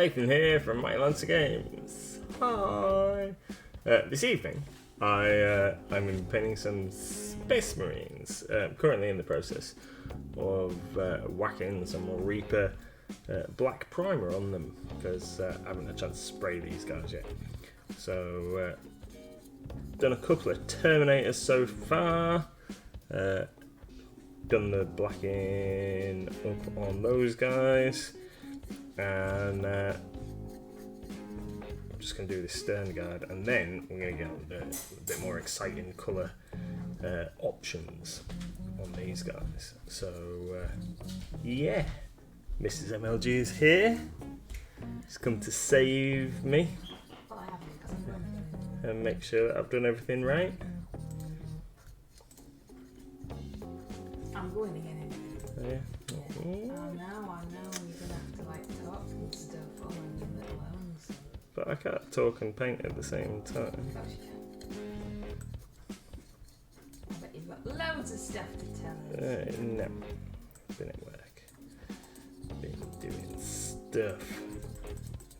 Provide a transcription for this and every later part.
Nathan here from My Lancer Games. Hi. This evening, I'm going to be painting some Spacemarines. Currently in the process of whacking some more Reaper black primer on them because I haven't had a chance to spray these guys yet. So, done a couple of Terminators so far. Done the blacking up on those guys. And I'm just going to do this stern guard, and then we're going to get a bit more exciting colour options on these guys. So yeah, Mrs MLG is here. She's come to save me and make sure that I've done everything right. I'm going again. Yeah. I know. You're gonna have to like talk and stuff on your little ones. But I can't talk and paint at the same time. Of course you can. I bet you've got loads of stuff to tell us. No. Been at work. Been doing stuff.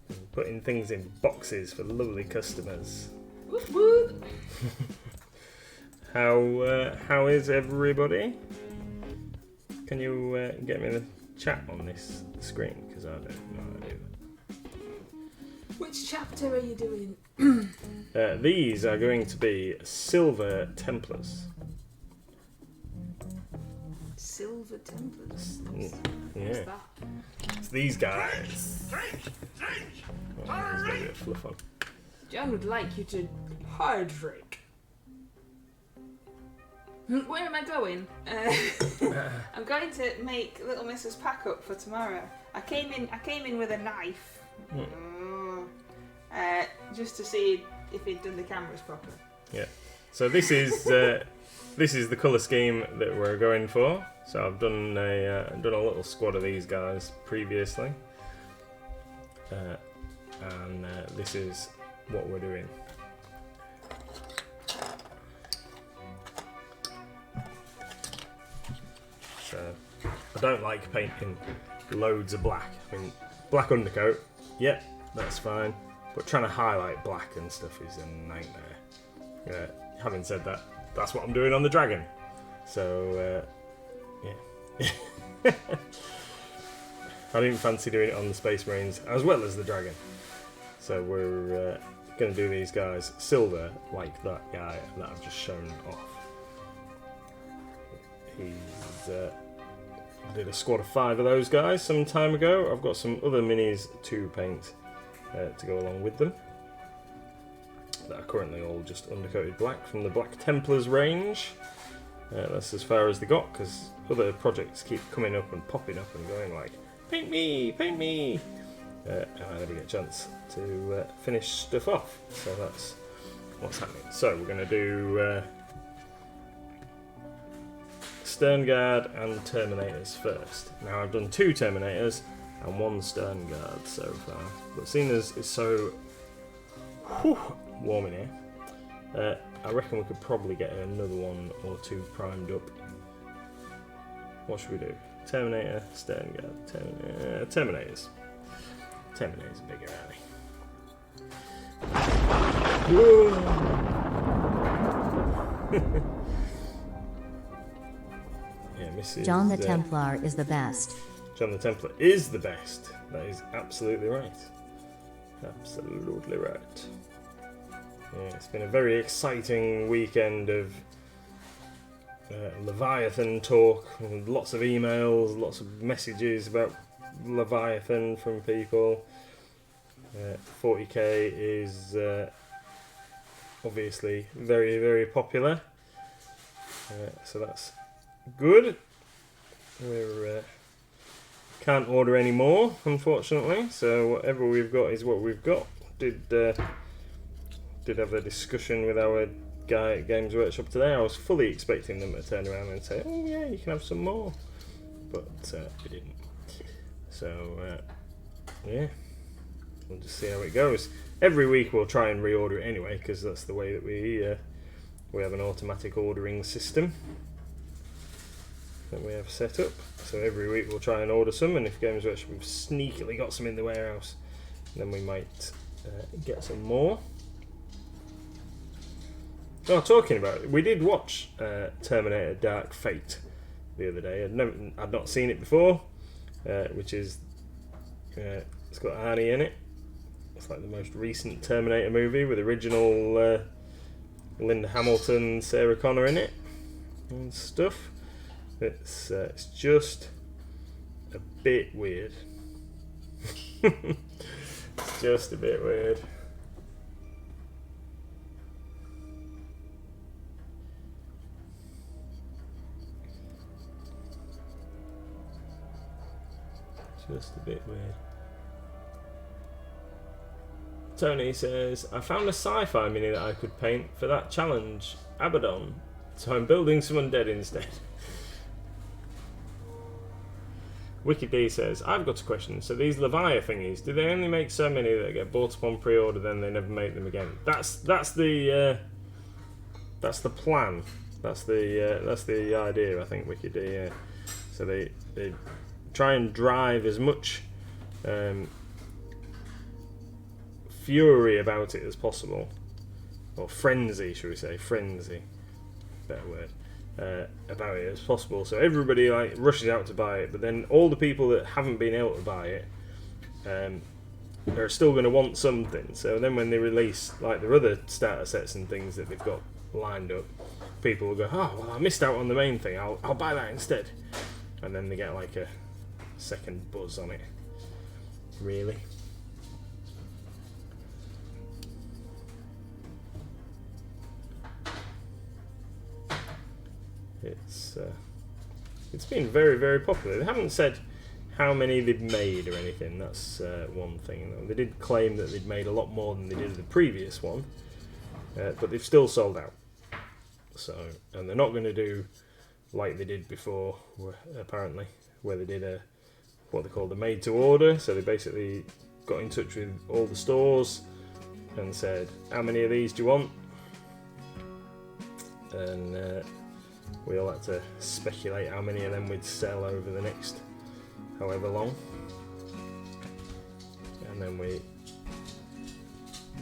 Been putting things in boxes for lovely customers. Whoop whoop. How is everybody? Can you get me the chat on this screen? Because I don't know how to do that. Which chapter are you doing? These are going to be Silver Templars. Silver Templars? Yeah. What's that? It's these guys. Oh, there's a bit of fluff on. John would like you to hydrate. Where am I going? I'm going to make little Mrs. pack up for tomorrow. I came in with a knife, just to see if he'd done the cameras properly. Yeah. So this is the colour scheme that we're going for. So I've done a little squad of these guys previously, and this is what we're doing. So I don't like painting loads of black. I mean, black undercoat, yep, that's fine. But trying to highlight black and stuff is a nightmare. Having said that, that's what I'm doing on the dragon. So yeah. I didn't fancy doing it on the Space Marines as well as the dragon. So we're going to do these guys silver like that guy that I've just shown off. He's I did a squad of 5 of those guys some time ago. I've got some other minis to paint to go along with them that are currently all just undercoated black from the Black Templars range. That's as far as they got because other projects keep coming up and popping up and going like, paint me, paint me, and I never get a chance to finish stuff off. So that's what's happening. So we're going to do Stern Guard and Terminators first. Now I've done 2 Terminators and 1 Stern Guard so far, but seeing as it's so warm in here, I reckon we could probably get another 1 or 2 primed up. What should we do? Terminator, Stern Guard, Terminators. Terminators are bigger, aren't they? Yeah, John the Templar is the best. John the Templar is the best. That is absolutely right. Absolutely right. Yeah, it's been a very exciting weekend of Leviathan talk, and lots of emails, lots of messages about Leviathan from people. 40k is obviously very, very popular, so that's good. We can't order any more, unfortunately, so whatever we've got is what we've got. Did have a discussion with our guy at Games Workshop today. I was fully expecting them to turn around and say, oh yeah, you can have some more, but they didn't. So yeah, we'll just see how it goes. Every week we'll try and reorder it anyway, because that's the way that we have an automatic ordering system that we have set up. So every week we'll try and order some, and if Games Workshop have sneakily got some in the warehouse, Then we might get some more. Oh, talking about it, we did watch Terminator Dark Fate the other day. I'd not seen it before, which is it's got Arnie in it. It's like the most recent Terminator movie with original Linda Hamilton, Sarah Connor in it and stuff. It's just a bit weird. It's just a bit weird. Just a bit weird. Tony says, I found a sci-fi mini that I could paint for that challenge, Abaddon, so I'm building some undead instead. Wicked D says, I've got a question. So these Leviathan thingies, do they only make so many that get bought upon pre-order, then they never make them again? That's the plan. That's the idea, I think, Wicked D. Yeah. So they try and drive as much fury about it as possible, or frenzy, should we say? Frenzy, better word. About it as possible, so everybody like rushes out to buy it, but then all the people that haven't been able to buy it are still going to want something. So then when they release like their other starter sets and things that they've got lined up, people will go, oh well, I missed out on the main thing, I'll buy that instead, and then they get like a second buzz on it. Really. It's been very, very popular. They haven't said how many they'd made or anything. That's one thing. They did claim that they'd made a lot more than they did the previous one, but they've still sold out. So, and they're not going to do like they did before, apparently, where they did what they called a made to order. So they basically got in touch with all the stores and said, how many of these do you want? And we all had to speculate how many of them we'd sell over the next however long, and then they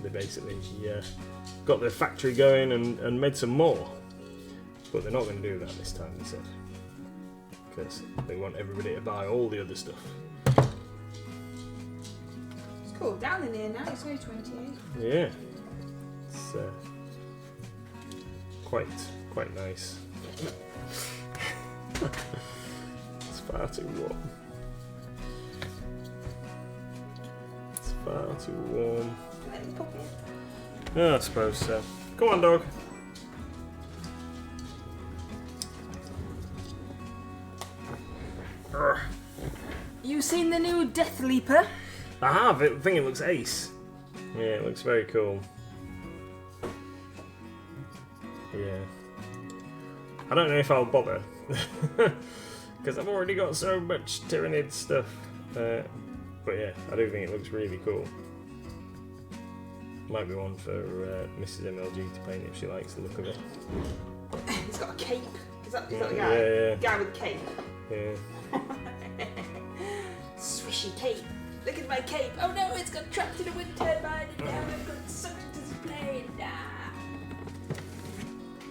basically got their factory going and made some more, but they're not going to do that this time, they said, because they want everybody to buy all the other stuff. It's cooled down in here now, it's only 28. Yeah, it's quite nice. It's far too warm. It's far too warm. Let me pop it. Yeah, I suppose so. Come on, dog. You seen the new Death Leaper? I have. I think it looks ace. Yeah, it looks very cool. Yeah. I don't know if I'll bother, because I've already got so much Tyrannid stuff. But yeah, I do think it looks really cool. Might be one for Mrs MLG to paint if she likes the look of it. He's got a cape. Is that the guy? Yeah. Guy with a cape. Yeah. Swishy cape. Look at my cape. Oh no, it's got trapped in a wind turbine and now I've got sucked into the plane.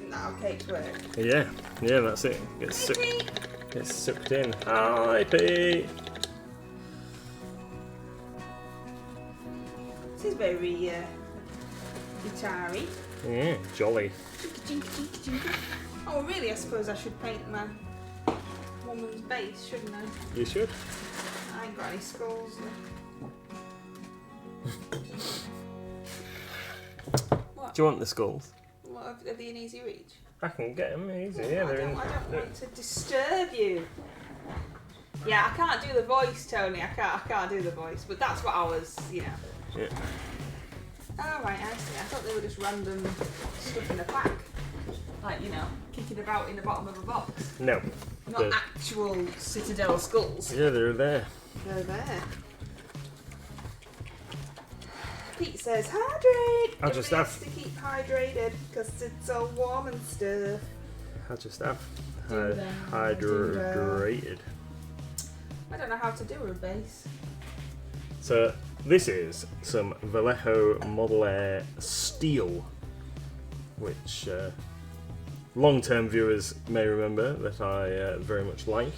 Now cape work. Yeah, that's it. Gets sucked in. Hi, Pete. This is very guitar-y. Yeah, jolly. Jinky. Oh, really? I suppose I should paint my woman's base, shouldn't I? You should. I ain't got any skulls. What? Do you want the skulls? What, are they in easy reach? I can get them easy. Yeah, I don't want to disturb you. Yeah, I can't do the voice, Tony. I can't do the voice, but that's what I was, Yeah. Oh, right, I see. I thought they were just random stuff in a pack. Like, kicking about in the bottom of a box. No. Not actual Citadel skulls. Yeah, they're there. They're there. Pete says, hydrate! I just have to keep hydrated, because it's so warm and stuff. I just have Do hydrated. I don't know how to do a base. So this is some Vallejo Model Air steel, which long-term viewers may remember that I very much like.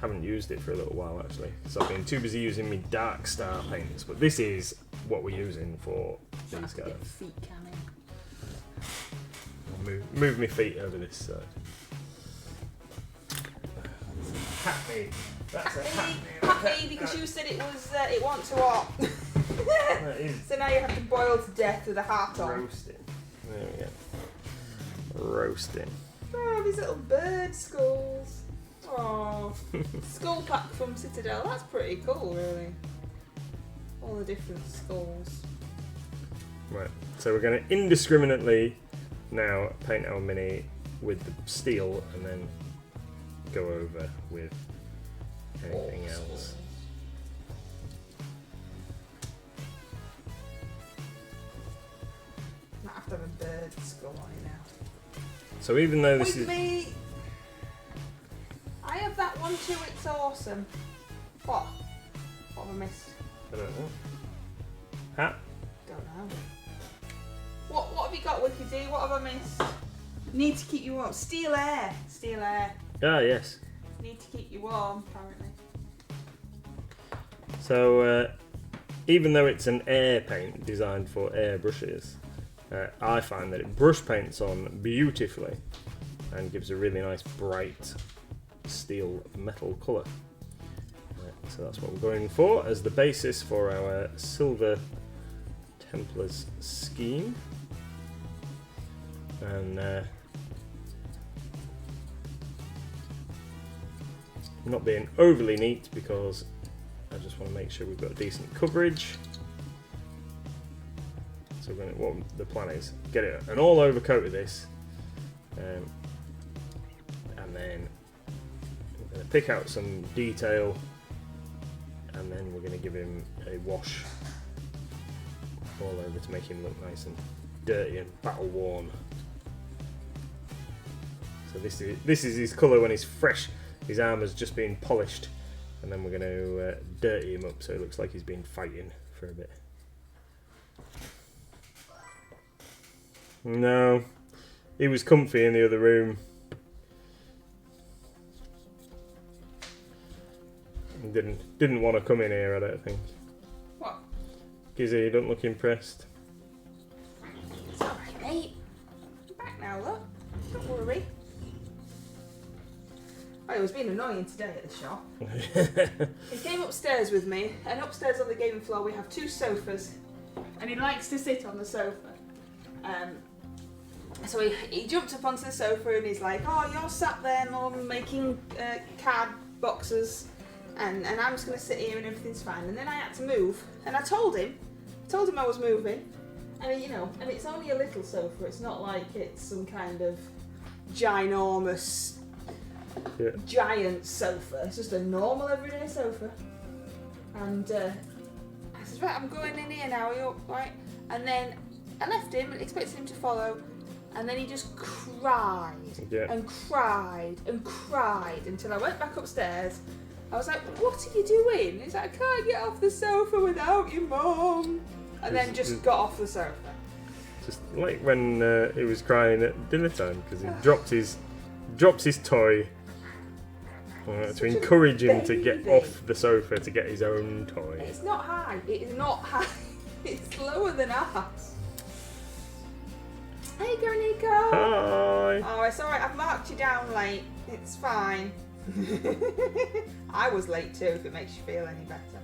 Haven't used it for a little while actually, because I've been too busy using my Dark Star paints. But this is what we're using for these guys. Feet canning. I'll move my feet over this side. Happy. That's a happy. Happy because you said it was it wants to what? So now you have to boil to death with a heart on. Roasting. There we go. Roasting. Oh, these little bird skulls. Oh, skull pack from Citadel. That's pretty cool, really. All the different skulls. Right. So we're going to indiscriminately now paint our mini with the steel and then go over with anything else. Might have to have a bird skull on it now. So even though this With is... me! I have that one too, it's awesome. What? What have I missed? I don't know. Hat? Don't know. What have you got, Wiki D? What have I missed? Need to keep you warm. Steel air. Steel air. Ah, yes. Need to keep you warm, apparently. So even though it's an air paint designed for air brushes, I find that it brush paints on beautifully and gives a really nice bright steel metal colour. So that's what we're going for as the basis for our Silver Templars scheme. And not being overly neat because I just want to make sure we've got decent coverage. So we're going to, what the plan is, get it an all over coat of this, and then we're going to pick out some detail, and then we're going to give him a wash all over to make him look nice and dirty and battle worn. So this is his colour when he's fresh. His armour's just been polished, and then we're going to dirty him up so it looks like he's been fighting for a bit. No, he was comfy in the other room. He didn't want to come in here, I don't think. What? Gizzy, you don't look impressed. It's alright, mate. I'm back now, look. Don't worry. Oh, it was being annoying today at the shop. He came upstairs with me, and upstairs on the gaming floor we have 2 sofas, and he likes to sit on the sofa. So he jumped up onto the sofa and he's like, "Oh, you're sat there, Mum, making card boxes, and I'm just going to sit here and everything's fine." And then I had to move, and I told him I was moving, and and it's only a little sofa. It's not like it's some kind of ginormous. Yeah. Giant sofa. It's just a normal everyday sofa. And I said, "Right, I'm going in here now, are you up?" Right? And then I left him and expected him to follow, and then he just cried and cried and cried until I went back upstairs. I was like, "What are you doing?" He's like, "I can't get off the sofa without you, Mum." And then just got off the sofa. Just like when he was crying at dinner time because he dropped his toy. To encourage him to get off the sofa to get his own toy. It's not high. It is not high. It's lower than ours. Hey, go, Nico. Hi. Oh, it's alright. I've marked you down late. It's fine. I was late too, if it makes you feel any better.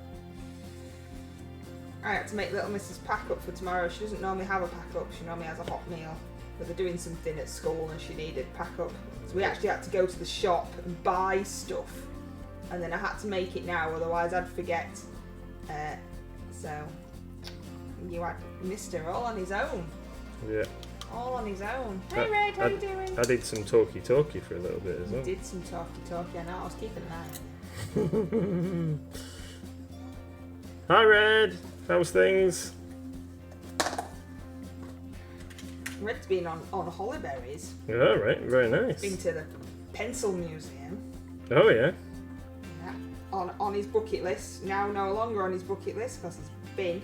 I had to make little Mrs. pack up for tomorrow. She doesn't normally have a pack up. She normally has a hot meal. But they're doing something at school and she needed pack up. So we actually had to go to the shop and buy stuff. And then I had to make it now, otherwise I'd forget. So you had Mr. all on his own. Yeah. All on his own. Hey Red, how you doing? I did some talky for a little bit as well. You did some talky. I know, I was keeping an eye. Hi Red, how's things? Red's been on Hollyberries. Oh, right, very nice. Been to the Pencil Museum. Oh yeah. Yeah. on his bucket list. Now no longer on his bucket list because it's been.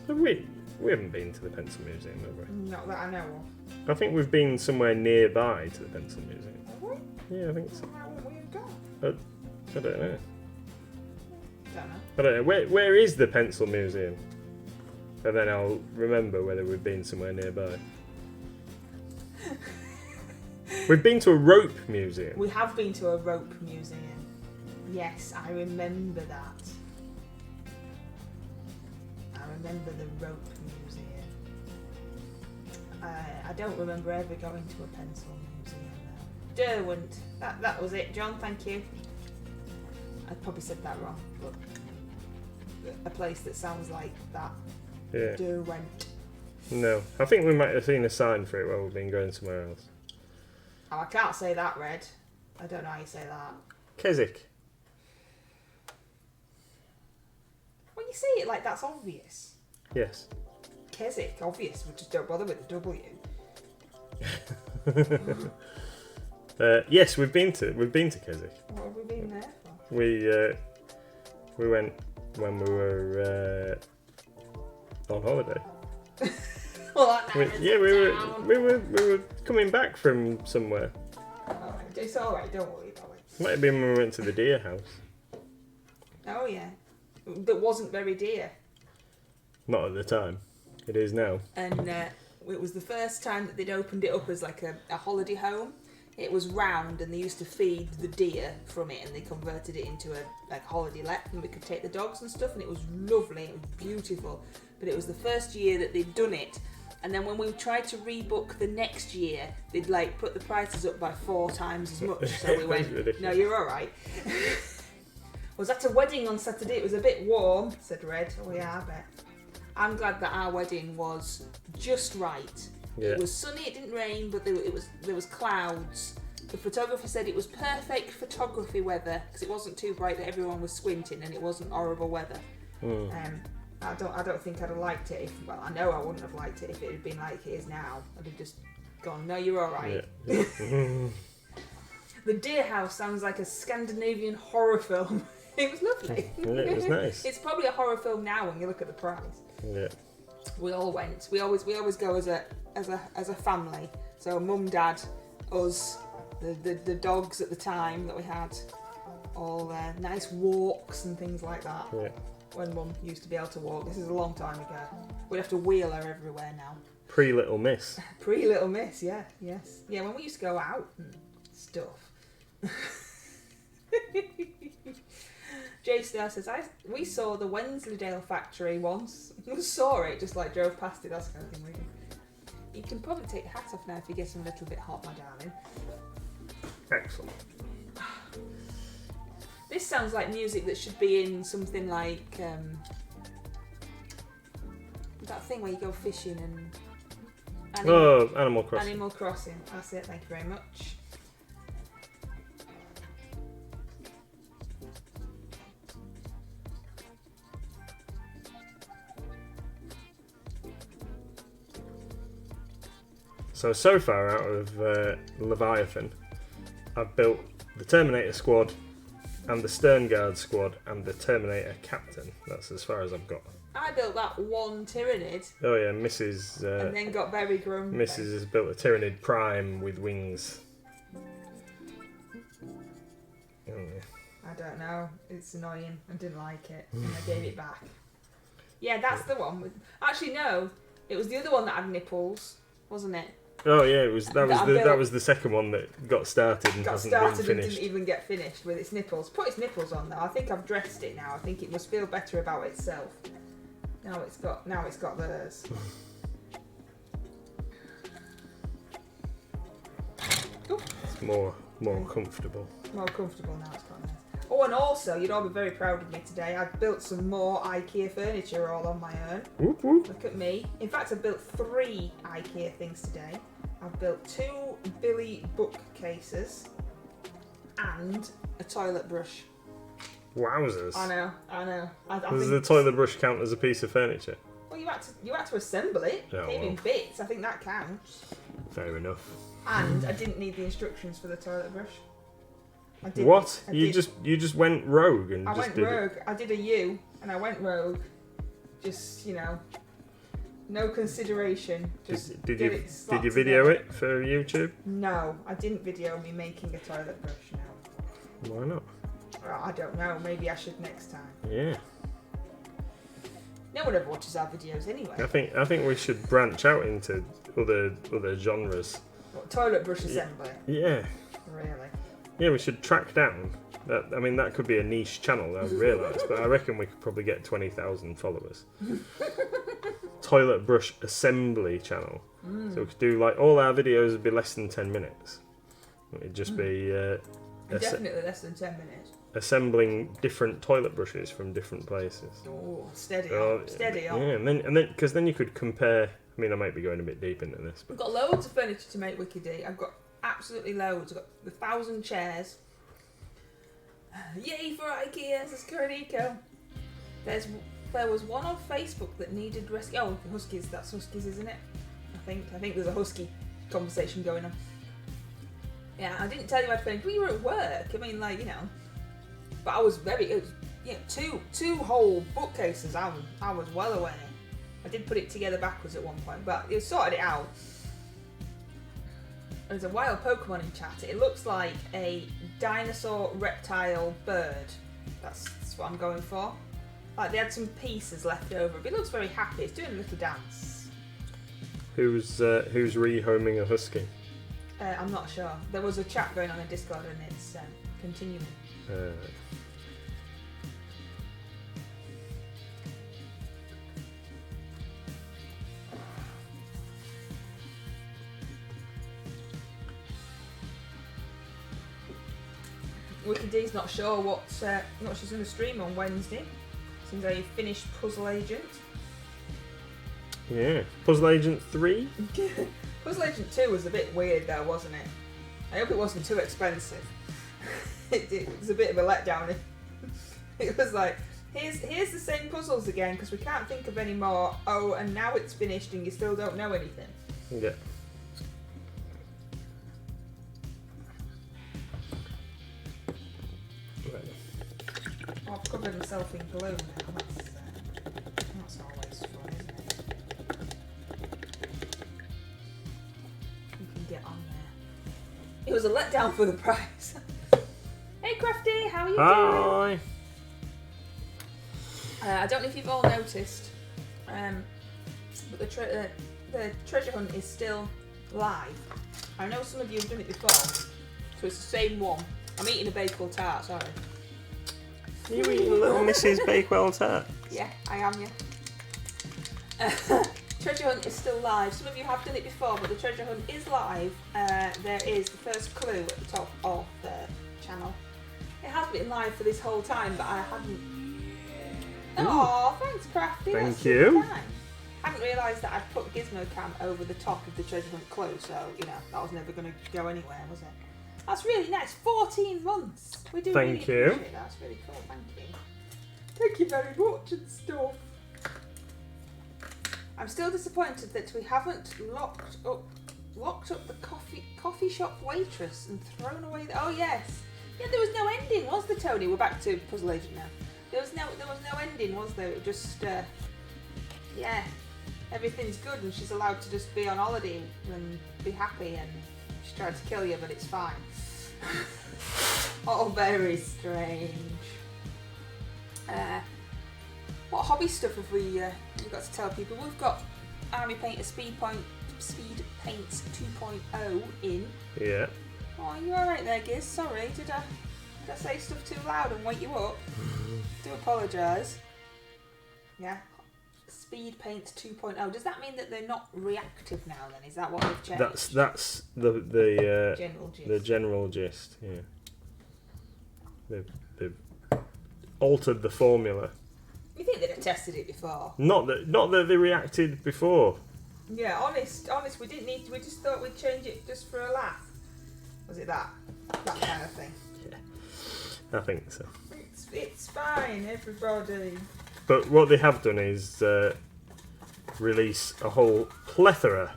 We haven't been to the Pencil Museum, have we? Not that I know of. I think we've been somewhere nearby to the Pencil Museum. Have we? Yeah, I think so. Where would we have gone? I don't know. Don't know. I don't know. Where is the Pencil Museum? And then I'll remember whether we've been somewhere nearby. We've been to a rope museum. We have been to a rope museum. Yes, I remember that. I remember the rope museum. I don't remember ever going to a pencil museum though. Derwent. That was it, John, thank you. I probably said that wrong, but a place that sounds like that. Yeah. Derwent. No. I think we might have seen a sign for it while we've been going somewhere else. Oh, I can't say that, Red. I don't know how you say that. Keswick. When you say it like that's obvious. Yes. Keswick, obvious. We just don't bother with the W. Yes, we've been to Keswick. What have we been there for? We went when we were on holiday. Well, we were coming back from somewhere. Alright, it's alright, don't worry about it. Might have been when we went to the deer house. Oh yeah. That wasn't very dear. Not at the time. It is now. And it was the first time that they'd opened it up as like a holiday home. It was round and they used to feed the deer from it and they converted it into a holiday let and we could take the dogs and stuff and it was lovely, it was beautiful. But it was the first year that they'd done it. And then when we tried to rebook the next year, they'd like put the prices up by 4 times as much. So we went, no, you're alright. Was at a wedding on Saturday, it was a bit warm, said Red. Oh yeah, I bet. I'm glad that our wedding was just right. Yeah. It was sunny, it didn't rain, but there was clouds. The photographer said it was perfect photography weather because it wasn't too bright that everyone was squinting and it wasn't horrible weather. I don't think I'd have liked it I know I wouldn't have liked it if it had been like it is now. I'd have just gone, no, you're alright. Yeah. The Deer House sounds like a Scandinavian horror film. It was lovely. It was nice. It's probably a horror film now when you look at the price. Yeah. We all went. We always go as a family. So mum, dad, us, the dogs at the time that we had, all nice walks and things like that. Yeah. When mum used to be able to walk. This is a long time ago. We'd have to wheel her everywhere now. Pre-Little Miss. Pre-Little Miss, yeah, yes. Yeah, when we used to go out and stuff. J Star says, we saw the Wensleydale factory once. We saw it, just like drove past it, that's the kind of thing we do. You can probably take your hat off now if you get a little bit hot, my darling. Excellent. This sounds like music that should be in something like that thing where you go fishing and Animal Crossing. Animal Crossing. That's it. Thank you very much. So far out of Leviathan, I've built the Terminator squad and the Stern Guard squad and the Terminator captain. That's as far as I've got. I built that one Tyrannid. Oh yeah, Mrs. And then got very grumpy. Mrs. has built a Tyrannid Prime with wings. Oh, yeah. I don't know. It's annoying. I didn't like it, and I gave it back. Yeah, that's the one. Actually, no. It was the other one that had nipples, wasn't it? Oh yeah, it was. That was the second one that got started and hasn't been finished. And didn't even get finished with its nipples. Put its nipples on though. I think I've dressed it now. I think it must feel better about itself. Now it's got theirs. It's more comfortable. More comfortable now. It's got theirs. Oh, and also, you'd all be very proud of me today. I've built some more IKEA furniture all on my own. Whoop, whoop. Look at me. In fact, I've built 3 IKEA things today. I've built 2 Billy bookcases and a toilet brush. Wowzers! I know. I Does think the toilet brush count as a piece of furniture? Well, you had to assemble it. Oh, Came in well. bits. I think that counts. Fair enough. And I didn't need the instructions for the toilet brush. I did. What? I You did. just went rogue and I just went did rogue. I did a U, and I went rogue. Just, you know, no consideration. Just Did get you it slapped video together. it for YouTube? No, I didn't video me making a toilet brush. No. Why not? Well, I don't know. Maybe I should next time. Yeah. No one ever watches our videos anyway. I think we should branch out into other genres. What, toilet brush assembly? Yeah. Really? Yeah, we should track down. That could be a niche channel, I realise, but I reckon we could probably get 20,000 followers. Toilet brush assembly channel. So we could do like all our videos would be less than 10 minutes. It'd just be Definitely less than 10 minutes. assembling different toilet brushes from different places. Oh, steady Oh, on. Steady on. Yeah, and then because then you could compare. I mean, I might be going a bit deep into this, I've but got loads of furniture to make Wiki D. I've got absolutely loads. I've got 1,000 chairs. Yay for IKEA, says Karanico. There was one on Facebook that needed rescue. Oh, the Huskies. That's Huskies, isn't it? I think there's a Husky conversation going on. Yeah, I didn't tell you I'd finished. We were at work. I mean, like, you know. But I was it was, you know, two whole bookcases. I was well away. I did put it together backwards at one point, but it sorted it out. There's a wild Pokemon in chat. It looks like a dinosaur reptile bird. That's what I'm going for. Like they had some pieces left over, but it looks very happy. It's doing a little dance. who's rehoming a husky? I'm not sure. There was a chat going on in Discord and it's continuing. Wiki D's not sure what she's going to stream on Wednesday. Seems like you finished Puzzle Agent. Yeah, Puzzle Agent 3. Puzzle Agent 2 was a bit weird though, wasn't it? I hope it wasn't too expensive. It was a bit of a letdown. It was like, here's the same puzzles again because we can't think of any more. Oh, and now it's finished and you still don't know anything. Yeah. Oh, I've covered myself in glue now. That's always fun, isn't it? You can get on there. It was a letdown for the price. Hey Crafty, how are you doing? Hi. I don't know if you've all noticed, but the treasure hunt is still live. I know some of you have done it before, so it's the same one. I'm eating a Bakewell tart, sorry. You eating little Mrs Bakewell tart? Yeah, I am, yeah. Treasure hunt is still live. Some of you have done it before, but the treasure hunt is live. There is the first clue at the top of the channel. It has been live for this whole time, but I hadn't. Oh, thanks, Crafty. Thank That's you. super kind. I hadn't realised that I'd put Gizmo Cam over the top of the treasure hunt clue, so you know that was never going to go anywhere, was it? That's really nice. 14 months. We do Thank really you. appreciate that. That's really cool. Thank you. Thank you very much and stuff. I'm still disappointed that we haven't locked up the coffee shop waitress and thrown away the. Oh yes. Yeah, there was no ending, was there, Tony? We're back to Puzzle Agent now. There was no ending, was there? It just yeah. Everything's good and she's allowed to just be on holiday and be happy and she tried to kill you but it's fine. Oh, very strange. What hobby stuff have we got to tell people? We've got Army Painter Speed Paints 2.0 in. Yeah. Oh, you alright there, Giz? Sorry, did I say stuff too loud and wake you up? Do apologise. Yeah. Speed Paints 2.0. Does that mean that they're not reactive now then? Is that what they've changed? That's the general gist. The general gist, yeah. They've altered the formula. You think they'd have tested it before? Not that they reacted before. Yeah, honest, we didn't need to, we just thought we'd change it just for a laugh. Was it that kind of thing? I think so. It's fine, everybody. But what they have done is release a whole plethora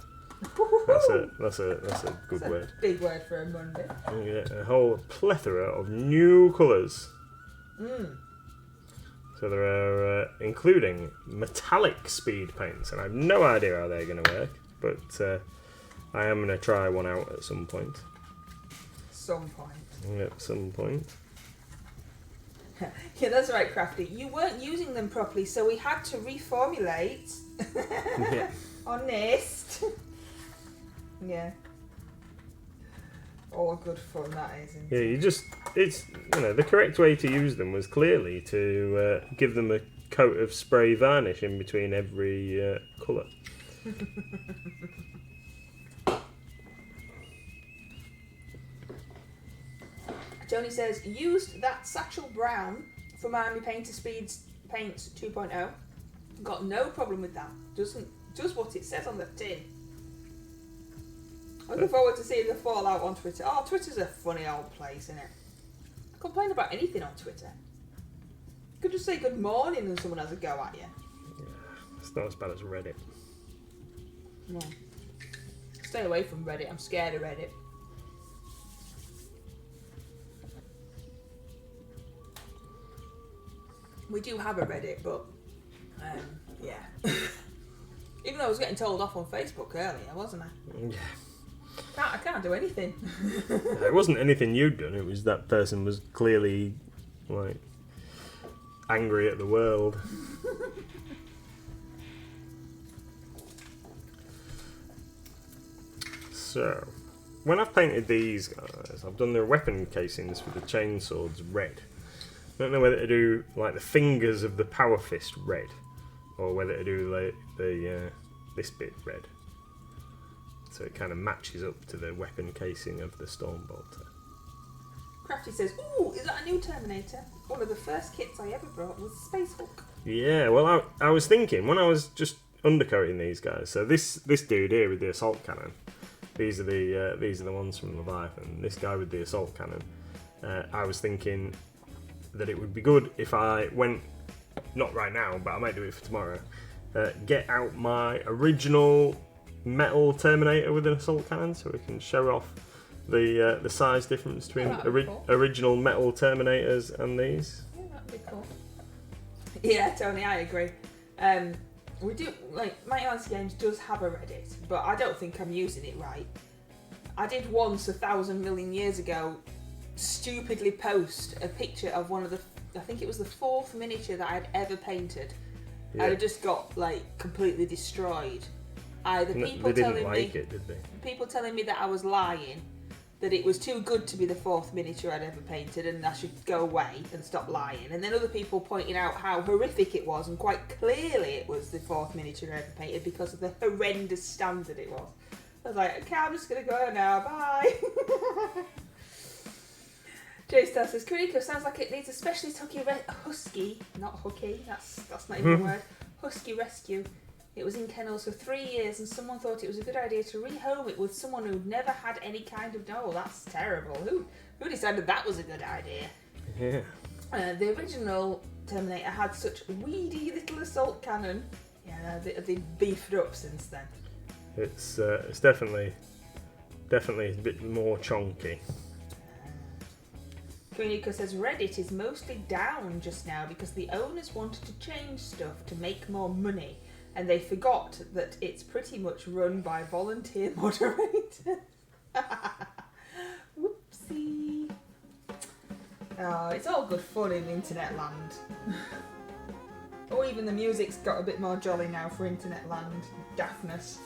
That's a good That's word. a big word for a Monday. You get a whole plethora of new colours. So there are, including metallic speed paints, and I have no idea how they're going to work, but I am going to try one out at some point. At some point. Yeah, that's right, Crafty. You weren't using them properly, so we had to reformulate. Yeah. Honest. Yeah. All good fun, that is. Isn't it? It's the correct way to use them was clearly to give them a coat of spray varnish in between every colour. Tony says, used that Satchel Brown from Army Painter Speeds Paints 2.0. Got no problem with that. Does what it says on the tin. Looking forward to seeing the fallout on Twitter. Oh, Twitter's a funny old place, isn't it? I complain about anything on Twitter. You could just say good morning and someone has a go at you. Yeah, it's not as bad as Reddit. No. Stay away from Reddit. I'm scared of Reddit. We do have a Reddit, but yeah. Even though I was getting told off on Facebook earlier, wasn't I? Yeah. I can't do anything. It wasn't anything you'd done. It was that person was clearly like angry at the world. So, when I've painted these guys, I've done their weapon casings for the chainswords red. I don't know whether to do like the fingers of the power fist red, or whether to do like this bit red. So it kind of matches up to the weapon casing of the Stormbolter. Crafty says, ooh, is that a new Terminator? One of the first kits I ever brought was Space Hulk. Yeah, well, I was thinking when I was just undercoating these guys. So this dude here with the assault cannon, these are the ones from Leviathan. This guy with the assault cannon, I was thinking that it would be good if I went, not right now, but I might do it for tomorrow. Get out my original metal Terminator with an assault cannon, so we can show off the size difference between cool. original metal Terminators and these. Yeah, that'd be cool. Yeah, Tony, I agree. We do, like, Mighty Lance Games does have a Reddit, but I don't think I'm using it right. I did once 1,000 million years ago stupidly post a picture of one of the, I think it was the 4th miniature that I'd ever painted. Yeah. I just got like completely destroyed. Either people they didn't telling like me, it, did they? people telling me that I was lying, that it was too good to be the 4th miniature I'd ever painted and I should go away and stop lying. And then other people pointing out how horrific it was, and quite clearly it was the 4th miniature I ever painted because of the horrendous standard it was. I was like, okay, I'm just going to go now, bye. J-Star says, Kuriko sounds like it needs a specialist husky, not hooky, that's not even a word, husky rescue. It was in kennels for 3 years and someone thought it was a good idea to rehome it with someone who'd never had any kind of... No, that's terrible. Who decided that was a good idea? Yeah. The original Terminator had such weedy little assault cannon. Yeah, they beefed it up since then. It's definitely a bit more chonky. Kuniko says Reddit is mostly down just now because the owners wanted to change stuff to make more money and they forgot that it's pretty much run by volunteer moderators. Whoopsie. Oh, it's all good fun in internet land. Or even the music's got a bit more jolly now for internet land. Daftness.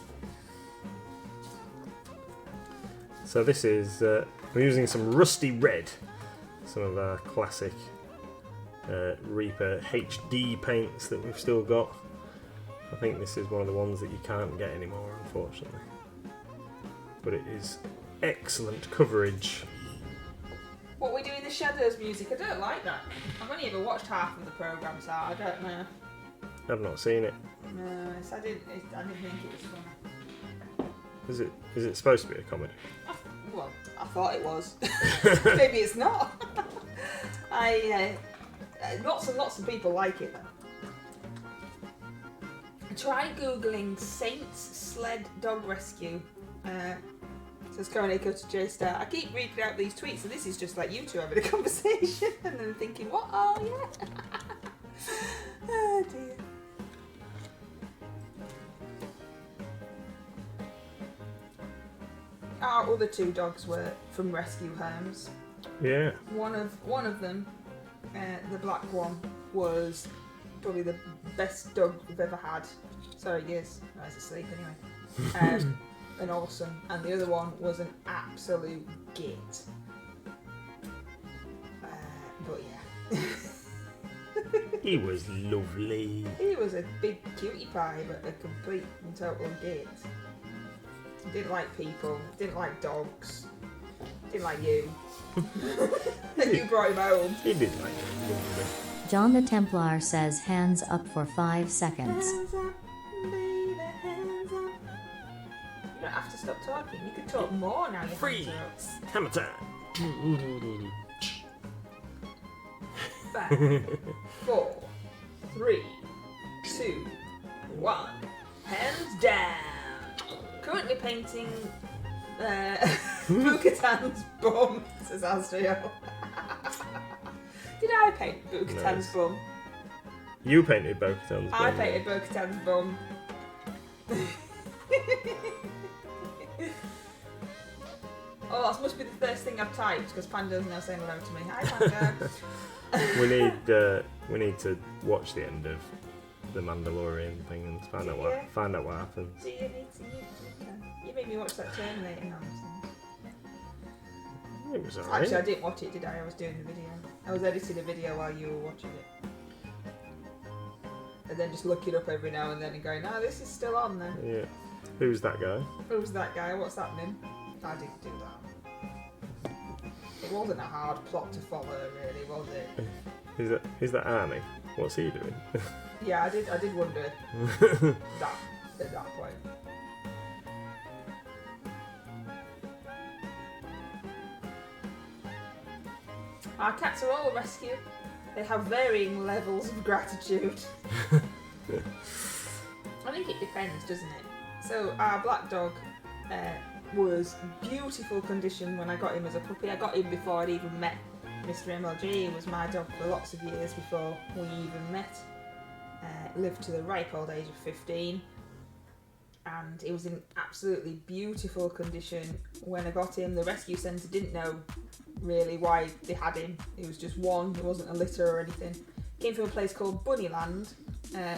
So this is, we're using some rusty red. Some of our classic Reaper HD paints that we've still got. I think this is one of the ones that you can't get anymore, unfortunately. But it is excellent coverage. What we do in the Shadows music, I don't like that. I've only ever watched half of the programme, so I don't know. I've not seen it. No, I didn't think it was fun. Is it supposed to be a comedy? Well, I thought it was. Maybe it's not. Lots and lots of people like it though. Try googling Saints Sled Dog Rescue. Says Coronado to J-Star. I keep reading out these tweets, and this is just like you two having a conversation, and then thinking, what? Oh yeah. Oh dear. Our other 2 dogs were from rescue homes. Yeah. One of them, the black one, was probably the best dog we've ever had. Sorry, he is. I was asleep anyway. And awesome. And the other one was an absolute git. But yeah. He was lovely. He was a big cutie pie, but a complete and total git. Didn't like people, didn't like dogs, didn't like you. And you brought him home. He did like it. John the Templar says hands up for 5 seconds. Hands up, baby, hands up. You don't have to stop talking. You can talk more now. Your Freeze! hands are up. Hammer time! 5, 4, 3, 2, 1. Hands down. Currently painting Bo-Katan's bum, says Asriel. Did I paint Bo-Katan's bum? You painted Bo-Katan's bum. I painted Bo-Katan's bum. Oh, that must be the first thing I've typed because Panda's now saying hello to me. Hi, Panda. we need to watch the end of the Mandalorian thing and find out what happens. Do you need to? You made me watch that Terminator nonsense. It was alright. Actually, I didn't watch it, did I? I was doing the video. I was editing a video while you were watching it. And then just look it up every now and then and going, no, this is still on then. Yeah. Who's that guy? Who's that guy? What's happening? I didn't do that. It wasn't a hard plot to follow, really, was it? Is that Arnie? What's he doing? Yeah, I did wonder that at that point. Our cats are all a rescue. They have varying levels of gratitude. I think it depends, doesn't it? So our black dog was beautiful condition when I got him as a puppy. I got him before I'd even met Mr MLG. He was my dog for lots of years before we even met. Lived to the ripe old age of 15. And he was in absolutely beautiful condition when I got him. The rescue centre didn't know really why they had him. It was just one, it wasn't a litter or anything. Came from a place called Bunnyland,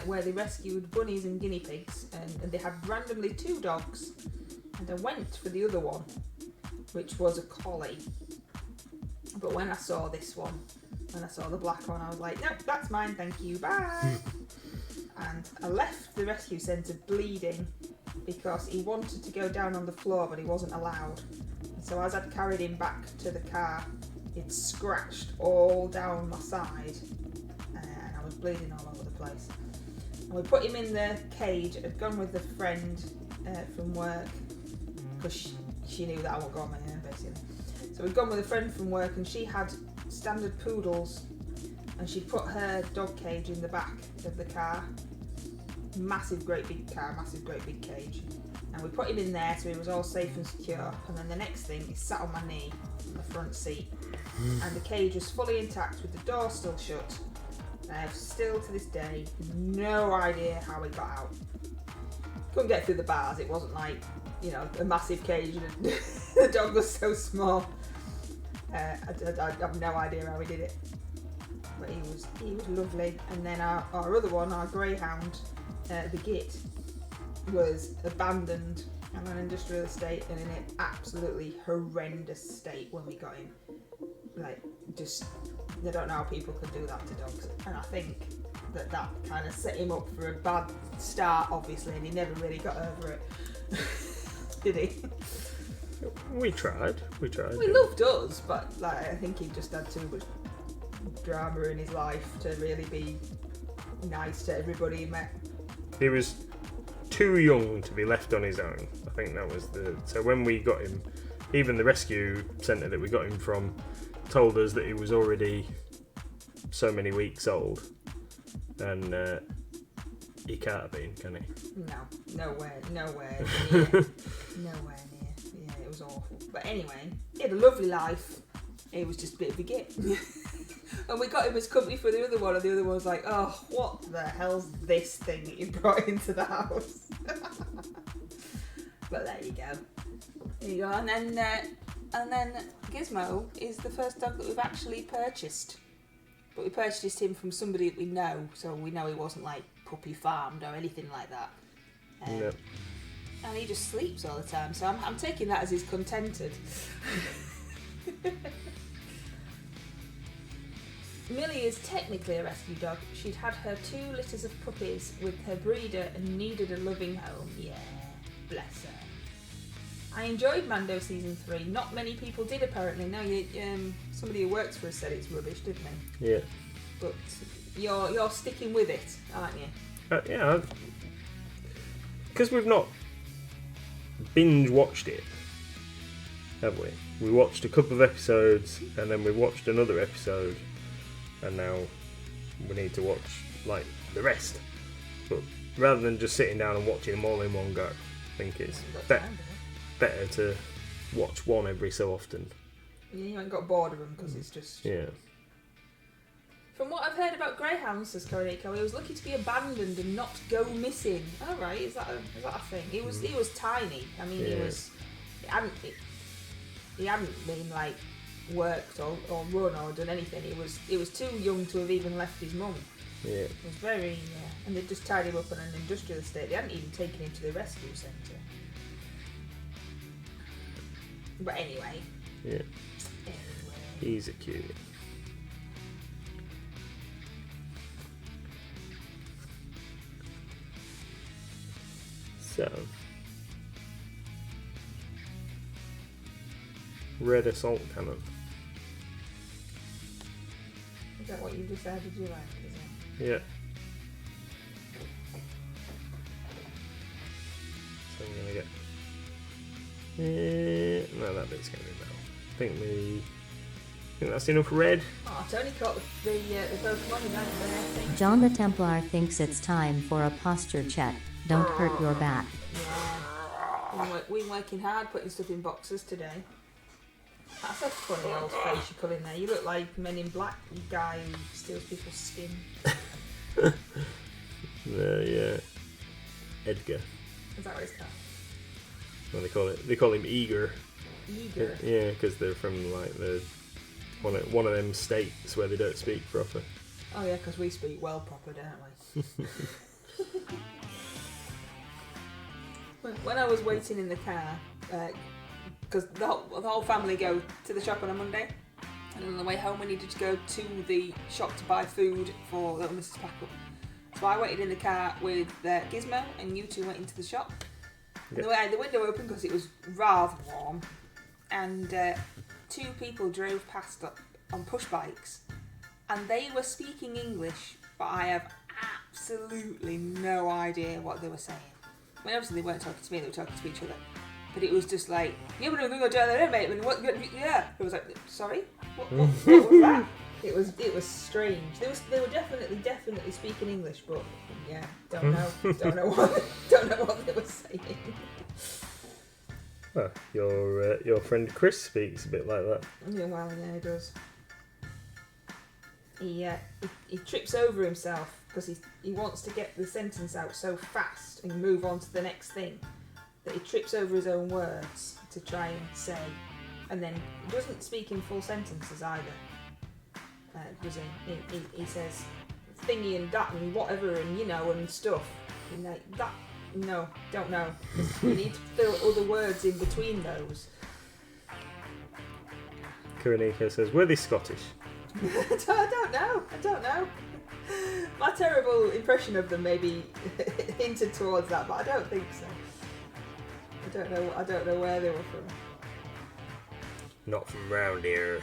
where they rescued bunnies and guinea pigs, and they had randomly 2 dogs. And I went for the other one, which was a collie. But when I saw this one, when I saw the black one, I was like, nope, that's mine, thank you, bye. And I left the rescue centre bleeding because he wanted to go down on the floor, but he wasn't allowed. And so as I'd carried him back to the car, it scratched all down my side, and I was bleeding all over the place. And we put him in the cage. I'd gone with a friend from work, because she knew that I won't go on my own, basically. So we'd gone with a friend from work, and she had standard poodles, and she'd put her dog cage in the back of the car. Massive, great big car, massive, great big cage. And we put him in there so he was all safe and secure. And then the next thing, he sat on my knee in the front seat. And the cage was fully intact with the door still shut. And I have still to this day no idea how he got out. Couldn't get through the bars. It wasn't like, you know, a massive cage and the dog was so small. I have no idea how he did it. But he was lovely. And then our other one, our greyhound, the Git, was abandoned on an industrial estate and in an absolutely horrendous state when we got him. Like, just, I don't know how people can do that to dogs. And I think that kind of set him up for a bad start, obviously, and he never really got over it. Did he? We tried. He loved us, but like, I think he just had too much drama in his life to really be nice to everybody he met. He was too young to be left on his own. I think that was so when we got him, even the rescue centre that we got him from told us that he was already so many weeks old, and he can't have been, can he? No, nowhere near. Nowhere near. Yeah, it was awful. But anyway, he had a lovely life. He was just a bit of a git. And we got him as company for the other one, and the other one was like, oh, what the hell's this thing that you brought into the house? But there you go. There you go. And then Gizmo is the first dog that we've actually purchased. But we purchased him from somebody that we know, so we know he wasn't like puppy farmed or anything like that. No. And he just sleeps all the time, so I'm taking that as he's contented. Millie is technically a rescue dog. She'd had her 2 litters of puppies with her breeder and needed a loving home. Yeah, bless her. I enjoyed Mando season 3. Not many people did apparently. No, somebody who works for us said it's rubbish, didn't they? Yeah. But you're sticking with it, aren't you? Yeah. Because we've not binge watched it, have we? We watched a couple of episodes and then we watched another episode, and now we need to watch like the rest. But rather than just sitting down and watching them all in one go, I think it's better to watch one every so often. Yeah, you ain't got bored of them because it's just... Yeah. From what I've heard about greyhounds, says Koriko, he was lucky to be abandoned and not go missing. Oh right, is that a thing? He was tiny. I mean, Yeah. he hadn't been like worked or run or done anything. He was too young to have even left his mum. Yeah. It was very and they just tied him up on an industrial estate. They hadn't even taken him to the rescue centre. But anyway. Yeah. He's a cutie. So, red assault cannon. Is that what you decided you like, is it? Yeah. So I'm gonna get. No, that bit's gonna be metal. I think that's enough red. Oh, Tony caught the Pokemon in there. John the Templar thinks it's time for a posture check. Don't hurt your back. Yeah. We've been working hard putting stuff in boxes today. That's a funny old face you put in there. You look like Men in Black guy who steals people's skin. Yeah. Edgar. Is that what it's called? Well, they call him Eager. Eager? Yeah, because they're from like one of them states where they don't speak proper. Oh yeah, because we speak well proper, don't we? When I was waiting in the car, because the whole family go to the shop on a Monday, and on the way home we needed to go to the shop to buy food for little Mrs. Packle. So I waited in the car with Gizmo, and you two went into the shop. Yep. And I had the window open because it was rather warm, and 2 people drove past on push bikes, and they were speaking English, but I have absolutely no idea what they were saying. I mean, obviously they weren't talking to me, they were talking to each other. But it was just like, yeah, but I'm going to go down there, mate. And what? Yeah. It was like, sorry? What was that? It was strange. They were definitely speaking English, but yeah, don't know what they were saying. Well, your friend Chris speaks a bit like that. Yeah, well, yeah, he does. He trips over himself because he wants to get the sentence out so fast and move on to the next thing that he trips over his own words to try and say, and then he doesn't speak in full sentences either. Does he? He says thingy and that and whatever and and stuff. And like that, no, don't know. You need to fill other words in between those. Kuroniko says, were they Scottish? I don't know. My terrible impression of them maybe hinted towards that, but I don't think so. I don't know where they were from. Not from round here.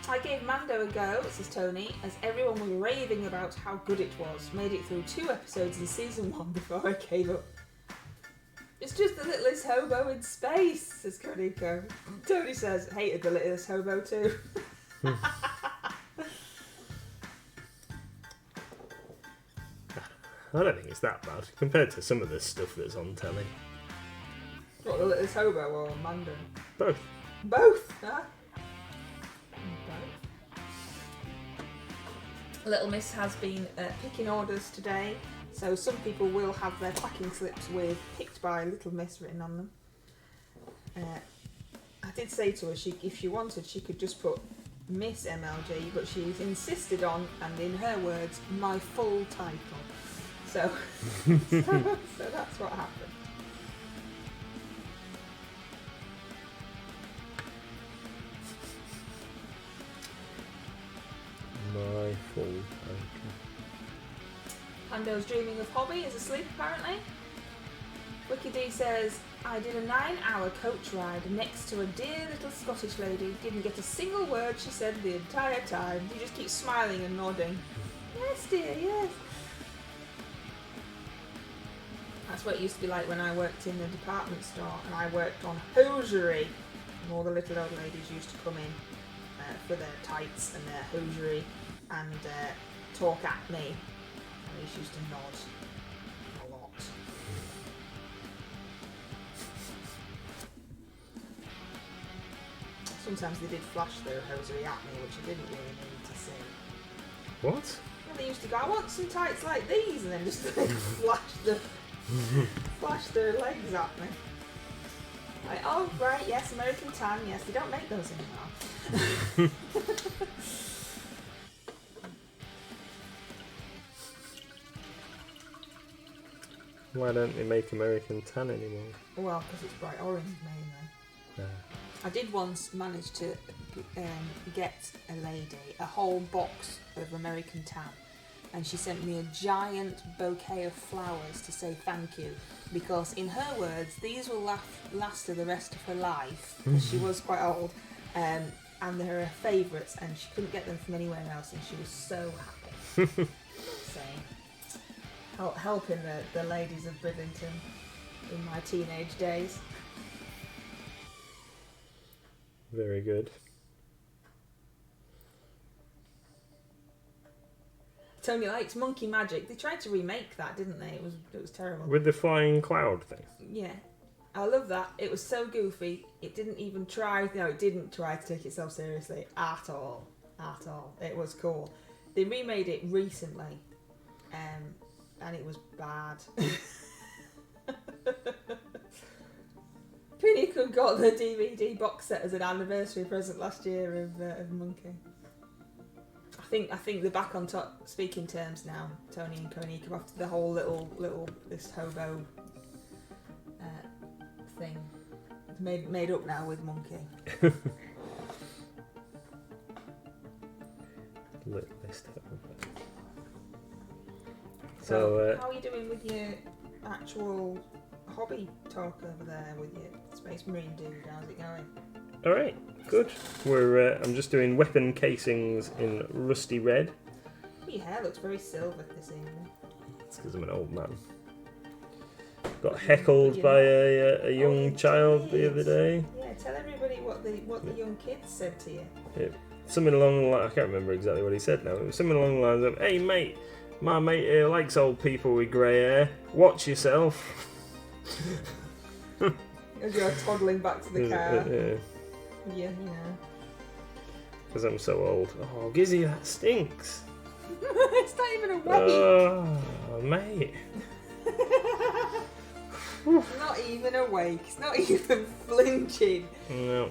I gave Mando a go, says Tony, as everyone was raving about how good it was. Made it through 2 episodes in season 1 before I gave up. It's just the littlest hobo in space, says Koniko. Tony says, hated the littlest hobo too. I don't think it's that bad compared to some of the stuff that's on telly. What, the littlest hobo or Mandarin? Both. Both, huh? Little Miss has been picking orders today, so some people will have their packing slips with "picked by Little Miss" written on them. I did say to her if she wanted she could just put Miss MLG, but she's insisted on, and in her words, my full title. So, so that's what happened. My full title. Pando's dreaming of hobby is asleep apparently. Wiki D says, I did a 9-hour coach ride next to a dear little Scottish lady. Didn't get a single word she said the entire time. You just keep smiling and nodding. Yes, dear, yes. That's what it used to be like when I worked in the department store and I worked on hosiery. And all the little old ladies used to come in for their tights and their hosiery and talk at me. I just used to nod a lot. Sometimes they did flash their hosiery at me, which I didn't really need to see. What? And they used to go, I want some tights like these, and then just flash their legs at me. Like, oh right, yes, American Tan, yes, they don't make those anymore. Why don't they make American Tan anymore? Well, because it's bright orange mainly. Yeah. I did once manage to get a lady a whole box of American Tan, and she sent me a giant bouquet of flowers to say thank you, because in her words these will last her the rest of her life. She was quite old, and they're her favourites, and she couldn't get them from anywhere else, and she was so happy. So, helping the ladies of Bridlington in my teenage days. Very good. Tony likes Monkey Magic. They tried to remake that, didn't they? It was terrible. With the flying cloud thing. Yeah, I love that. It was so goofy. It didn't even try. No, it didn't try to take itself seriously at all. At all. It was cool. They remade it recently, and it was bad. Pinnacle got the DVD box set as an anniversary present last year of Monkey. I think they're back on top speaking terms now, Tony and Konika, after the whole little this hobo thing. It's made up now with Monkey. Littlest hobo. So how are you doing with your actual hobby talk over there with your Space Marine dude? How's it going? alright, good. I'm just doing weapon casings in rusty red. Your hair looks very silver this evening. It's because I'm an old man. Got heckled by a young child the other day. Yeah, tell everybody what the young kids said to you. Something along the line, I can't remember exactly what he said now. It was something along the lines of, "Hey mate, my mate here likes old people with grey hair. Watch yourself." As you're toddling back to the car. Yeah, you know. because I'm so old. Oh, Gizzy, that stinks. It's not even a wake. Oh, mate. Not even awake. It's not even flinching. No.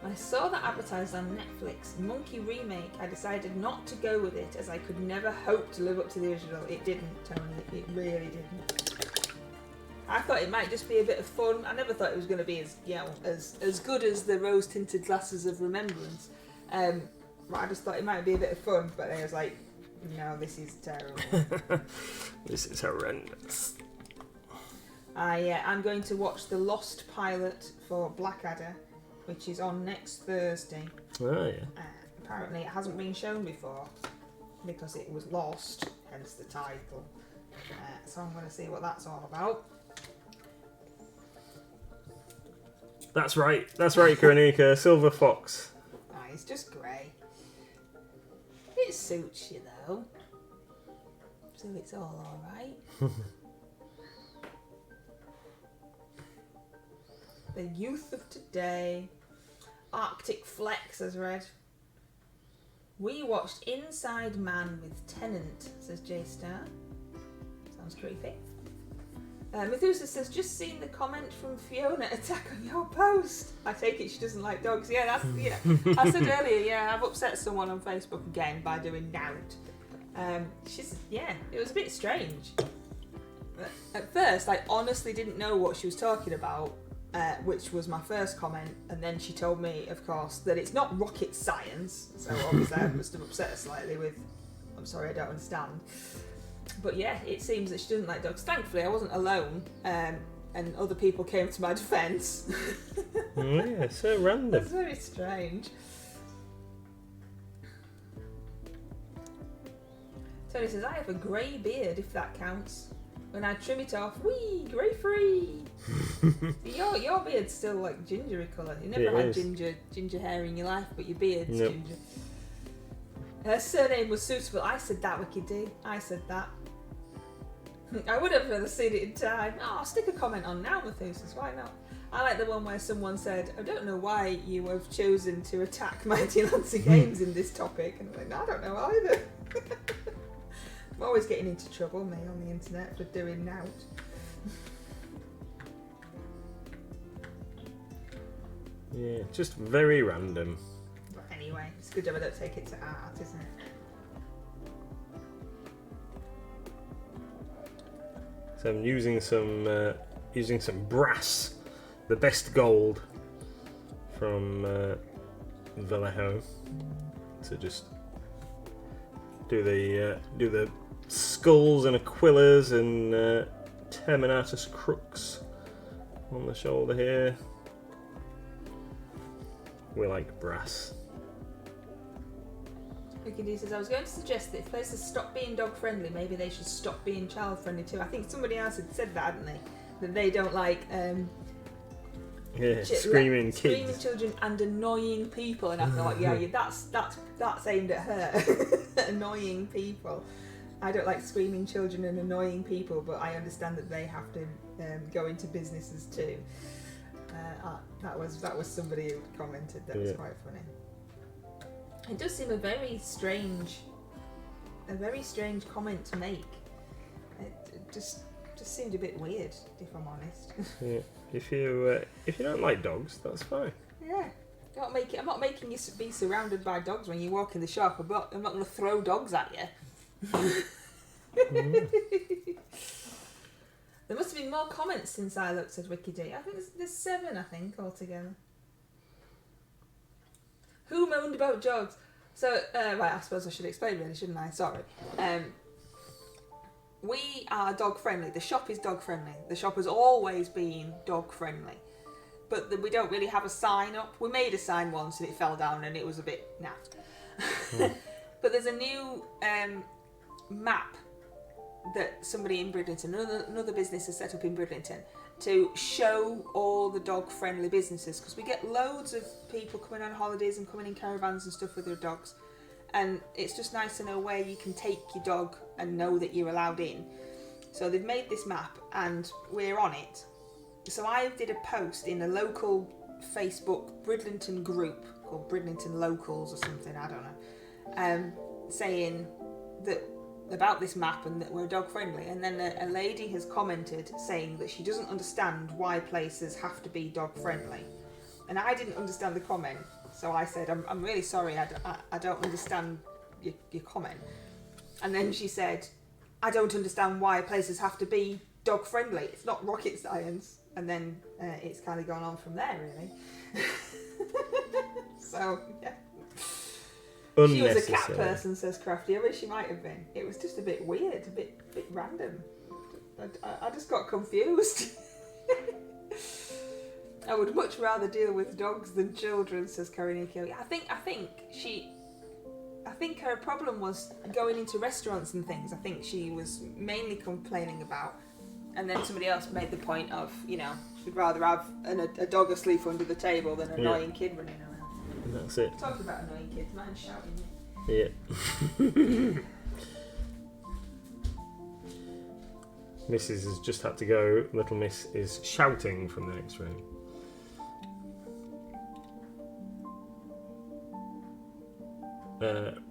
I saw that advertised on Netflix, Monkey Remake. I decided not to go with it as I could never hope to live up to the original. It didn't, Tony. It really didn't. I thought it might just be a bit of fun. I never thought it was going to be as good as the rose-tinted glasses of remembrance. I just thought it might be a bit of fun, but I was like, no, this is terrible. This is horrendous. I'm going to watch the Lost pilot for Blackadder, which is on next Thursday. Oh, yeah. Apparently it hasn't been shown before because it was lost, hence the title. So I'm going to see what that's all about. That's right, Karanika. Silver fox. Oh, it's just grey. It suits you though. So it's all alright. The youth of today. Arctic Flex has read. We watched Inside Man with Tennant, says J-Star. Sounds creepy. Methuselah says, just seen the comment from Fiona attack on your post. I take it she doesn't like dogs. Yeah, that's, I said earlier, yeah, I've upset someone on Facebook again by doing nout. It was a bit strange. At first, I honestly didn't know what she was talking about, which was my first comment, and then she told me, of course, that it's not rocket science, so obviously I must have upset her slightly with, I'm sorry, I don't understand. But yeah, it seems that she doesn't like dogs. Thankfully, I wasn't alone, and other people came to my defence. Yeah, so random. It's very strange. Tony says, I have a grey beard, if that counts. When I trim it off, whee, grey free. Your beard's still like gingery colour. You never had ginger hair in your life, but your beard's ginger. Her surname was suitable. I said that, Wiki D. I said that. I would have rather seen it in time. Oh, I'll stick a comment on now, Methuselah. Why not? I like the one where someone said, I don't know why you have chosen to attack Mighty Lancer Games in this topic. And I'm like, no, I don't know either. I'm always getting into trouble, me, on the internet for doing nout. Yeah, just very random. But anyway, it's good that I don't take it to art, isn't it? So I'm using some brass, the best gold from Vallejo, to just do the skulls and aquillas and terminatus crux on the shoulder here. We like brass. Wikidee says, I was going to suggest that if places stop being dog friendly, maybe they should stop being child friendly too. I think somebody else had said that, hadn't they? That they don't like screaming kids, screaming children and annoying people. And I thought, yeah, that's aimed at her. Annoying people. I don't like screaming children and annoying people, but I understand that they have to go into businesses too. That was somebody who commented. That was quite funny. It does seem a very strange comment to make. It just seemed a bit weird, if I'm honest. Yeah. If you don't like dogs, that's fine. Yeah. I'm not making you be surrounded by dogs when you walk in the shop. I'm not going to throw dogs at you. There must have been more comments since I looked at Wikidee. I think there's 7, I think, altogether. Who moaned about dogs? So, right, I suppose I should explain really, shouldn't I? Sorry. We are dog friendly. The shop is dog friendly. The shop has always been dog friendly. But we don't really have a sign up. We made a sign once and it fell down and it was a bit naff. But there's a new map that somebody in Bridlington, another business has set up in Bridlington, to show all the dog-friendly businesses, because we get loads of people coming on holidays and coming in caravans and stuff with their dogs, and it's just nice to know where you can take your dog and know that you're allowed in. So they've made this map and we're on it. So I did a post in a local Facebook Bridlington group called Bridlington Locals or something, I don't know, saying that about this map and that we're dog friendly, and then a lady has commented saying that she doesn't understand why places have to be dog friendly, and I didn't understand the comment, so I said I'm really sorry, I don't understand your comment. And then she said, I don't understand why places have to be dog friendly, it's not rocket science. And then it's kind of gone on from there, really. So yeah. She was a cat person, says Crafty. I wish she might have been. It was just a bit weird, a bit random. I just got confused. I would much rather deal with dogs than children, says Kariniko. I think she I think her problem was going into restaurants and things. I think she was mainly complaining about, and then somebody else made the point of, you know, she'd rather have a dog asleep under the table than an annoying kid running around. And that's it. Talking about annoying kids, mine's shouting me. Yeah. Mrs. has just had to go. Little Miss is shouting from the next room.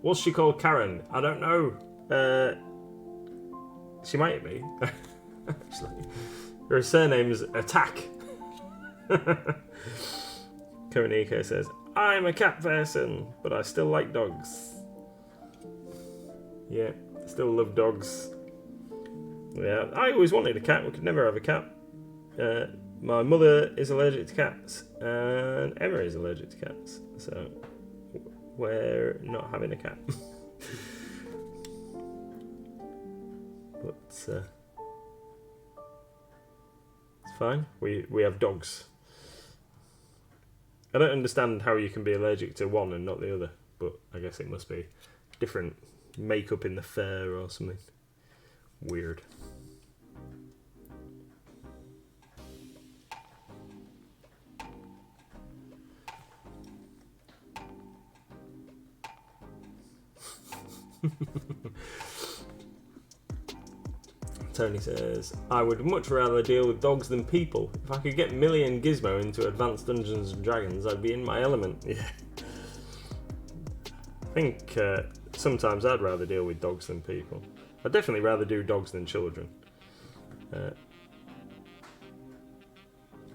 What's she called? Karen? I don't know. She might be. Actually. Her surname's Attack. Kareniko says, I'm a cat person, but I still like dogs. Yeah, still love dogs. Yeah, I always wanted a cat. We could never have a cat. My mother is allergic to cats, and Emma is allergic to cats. So we're not having a cat. But it's fine. We have dogs. I don't understand how you can be allergic to one and not the other, but I guess it must be different makeup in the fur or something. Weird. Tony says, I would much rather deal with dogs than people. If I could get Millie and Gizmo into Advanced Dungeons and Dragons, I'd be in my element. Yeah. I think sometimes I'd rather deal with dogs than people. I'd definitely rather do dogs than children.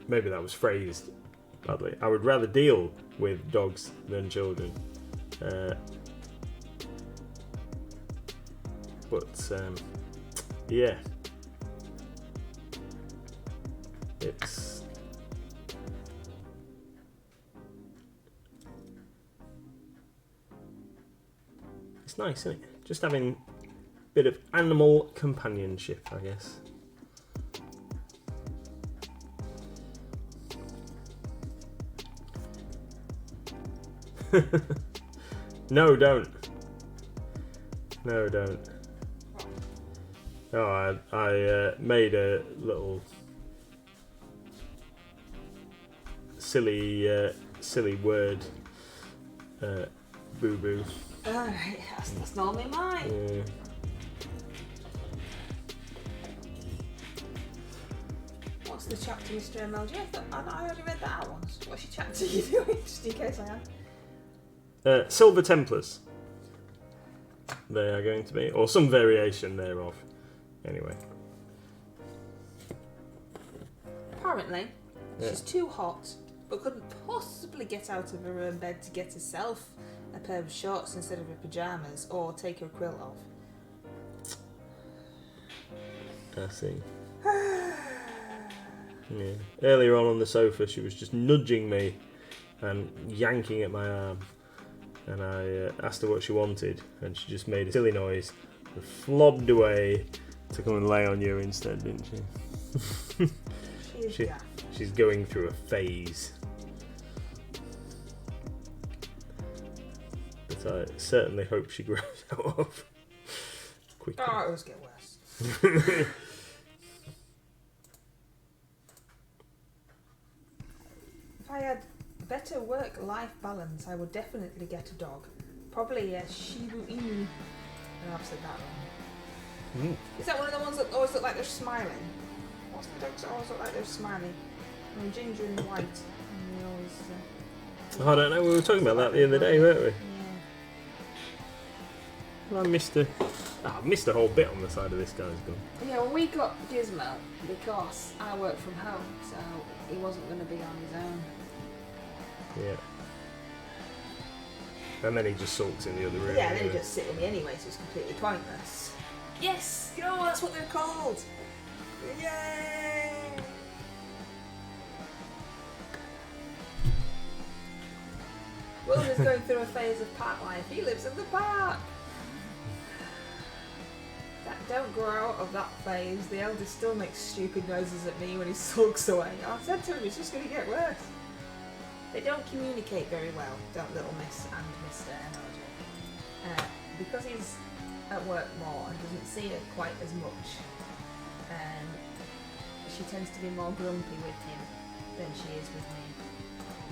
Maybe that was phrased badly. I would rather deal with dogs than children. But yeah, it's nice, isn't it? Just having a bit of animal companionship, I guess. No, don't. No, don't. Oh, I made a little silly word, boo-boo. Alright, that's normally mine. Yeah. What's the chat to Mr MLG? I already read that out once. What's your chat to you doing? Just in case I have. Silver Templars. They are going to be, or some variation thereof. Anyway. Apparently, she's too hot, but couldn't possibly get out of her own bed to get herself a pair of shorts instead of her pyjamas, or take her quilt off. I see. Yeah. Earlier on the sofa, she was just nudging me and yanking at my arm. And I asked her what she wanted, and she just made a silly noise and flobbed away to come and lay on you instead, didn't she? She's going through a phase. But I certainly hope she grows out of quickly. Oh, it always get worse. If I had better work-life balance, I would definitely get a dog. Probably a Shiba Inu. No, I've said that wrong. Is that one of the ones that always look like they're smiling? What's the dogs that always look like they're smiling? And ginger and white. And they always, I don't know, we were talking about that the other day, weren't we? yeah. Well, I missed a whole bit on the side of this guy's gun. Yeah, well, we got Gizmo because I work from home, so he wasn't going to be on his own. Yeah. And then he just sulks in the other room. Yeah, and then he just sit with me anyway, so it's completely pointless. Yes! You know, that's what they're called! Yay! Will is going through a phase of park life. He lives in the park! Don't grow out of that phase. The eldest still makes stupid noises at me when he sulks away. I said to him, it's just going to get worse. They don't communicate very well, don't Little Miss and Mr MLG. Because he's at work more and doesn't see her quite as much, she tends to be more grumpy with him than she is with me.